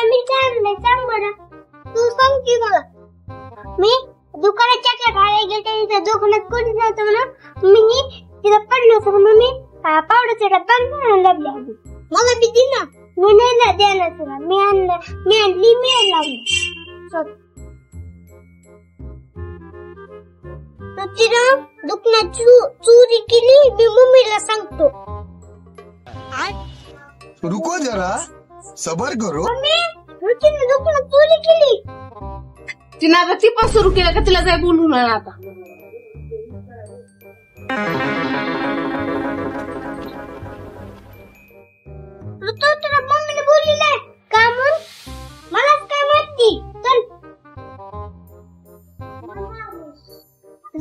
मी काय आणलंय सांग बरं. तू सांग की मला. मी दुकानात चॉकलेट खायला गेले त्या दुकानात कोणी नव्हतं म्हणून मी तिथं पडलो होतो म्हणून मी पावडरचा डब्बा लागले. मला बी दे ना. मी नाही देणार तुला. मी आणली मी लागली. तिनं दुकानात चोरी केली. मी मम्मीला सांगतो. रुको जरा सबर करो. मम्मी तिनं दुकानात चोरी केली. तिनं आता ती पण सुरू केलं का तिला जाय बोलून आता. तुला मम्मीने बोललेलं का म्हणून मला काय माहिती. चल.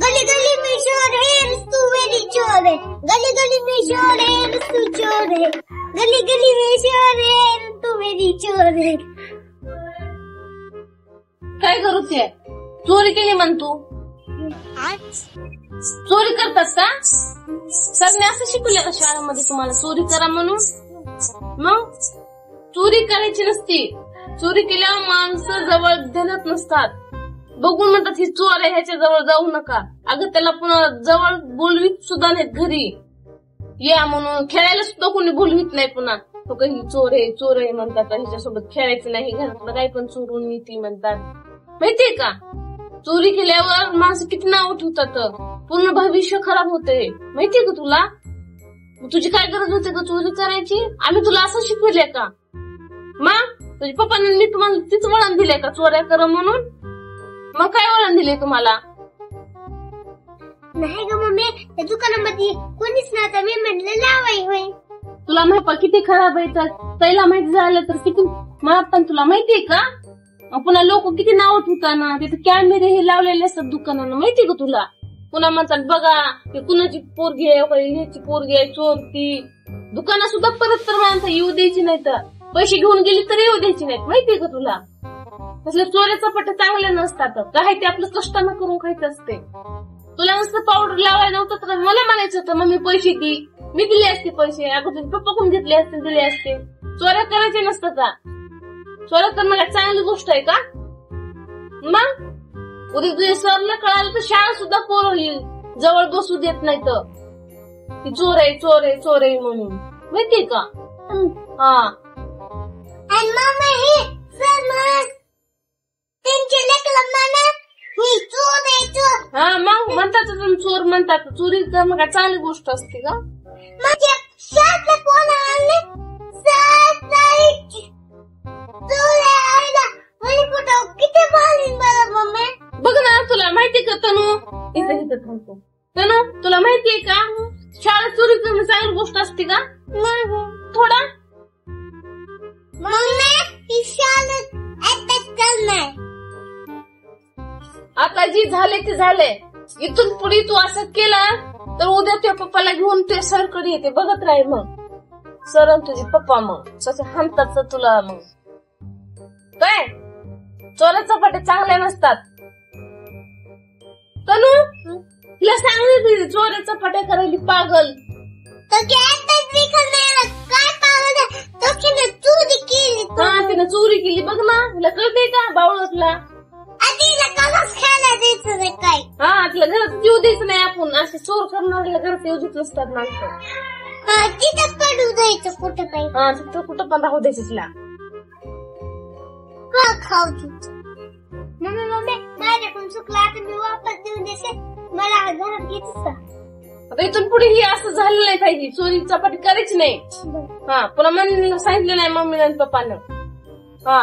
गली गली में शोर है रस्तू मेरी चोर है. गली गली में शोर है रस्तू चोर है. गली गली में शोर है रस्तू मेरी चोर है. काय करू ते चोरी केली म्हण तू. चोरी करतात का. सरने असं शिकवलं का शाळेमध्ये तुम्हाला चोरी करा म्हणून. मग चोरी करायची नसती. चोरी केल्यावर माणसं जवळ देण्यात नसतात. बघून म्हणतात ही चोर आहे ह्याच्या जवळ जाऊ नका. अगं त्याला पुन्हा जवळ बोलवीत सुद्धा नाहीत. घरी या म्हणून खेळायला सुद्धा कोणी बोलवीत नाही. पुन्हा तो काही चोर आहे म्हणतात. हिच्यासोबत खेळायचं नाही. घरातलं काही पण चोरून नीती म्हणतात. माहितीये का. चोरी केल्यावर माणसं किती नाव ठेवतात. पूर्ण भविष्य खराब होते. माहितीये का तुला. तुझी काय गरज होते का चोरी करायची. आम्ही तुला असं शिकवलंय का. मग तुझ्या पप्पांनी नीट तुम्हाला तीच वळण दिलंय का चोऱ्या कर म्हणून. मग काय वळण दिले तुम्हाला. नाही ग मम्मी त्या दुकानामध्ये कोणीच नव्हतं. मी म्हटलं लावाई होय. तुला माहिती किती खराब आहे. त्याला माहिती झालं तर किती. मला पण तुला माहितीये का. पुन्हा लोक किती नाव ठेवताना तिथे कॅमेरे हे लावलेले असतात दुकानानं. माहितीये का तुला. पुन्हा म्हणतात बघा की कुणाची पोरगी आहे ह्याची पोरगी आहे चोरती. दुकानात सुद्धा परत तर माणसं येऊ द्यायची नाही. तर पैसे घेऊन गेली तर येऊ द्यायची नाहीत. माहितीये का तुला. तसले चोऱ्या चपाट्या चांगल्या नसतात. काय ते आपलं कष्टानं करून खायचं असते. तुला नुसतं पावडर लावायला नव्हतं तर मला म्हणायचं होतं मम्मी पैसे दे. मी दिले असते पैसे. अगं तुझे पप्पा कोण घेतले असते दिले असते. चोऱ्या करायचे नसतं का. चोऱ्या करणं काय चांगली गोष्ट आहे का. मग उद्या तुझ्या सरला कळालं तर शाळा सुद्धा पोरं जवळ बसू देत नाही. तर चोर आहे म्हणून. माहितीये का. हा हा मग म्हणतात चोर म्हणतात. चोरी करणं काय चांगली गोष्ट असते का. बघ ना तुला माहितीये का तनू. इथं थांबतो. तनू तुला माहितीये का शाळेत चोरी करणं चांगली गोष्ट असते का. थोडा आता जी झाले ते झाले. इथून पुढे तू असं केलं तर उद्या तुझ्या पप्पाला घेऊन तुझ्या सरकडे येते. बघत राहील मग सर तुझे पप्पा मग तसं हाणतात तुला. मग काय चोऱ्या चपाट्या चांगल्या नसतात. तनू तिला सांगितलं चोऱ्या चपाट्या करायली पागल. तिने चोरी केली बघ ना. तिला कळतंय का बावळतला. हा तिला घरात येऊ द्यायचं नाही. आपण असे चोर करणाऱ्याला घरात येऊ देत नसतात माणसं. तिथं पडू द्यायचं कुठं काही. हा तिथं कुठं पण राहू द्यायचं तिला. खाऊ मम्मी माझ्याकडून चुकला. आता मी वापस देऊन देते. मला घरात घेतच का. आता इथून पुढे ही असं झालं नाही पाहिजे. चोरी चपाटी करायची नाही. हा पुन्हा सांगितलं नाही मम्मीला आणि पप्पानं. हा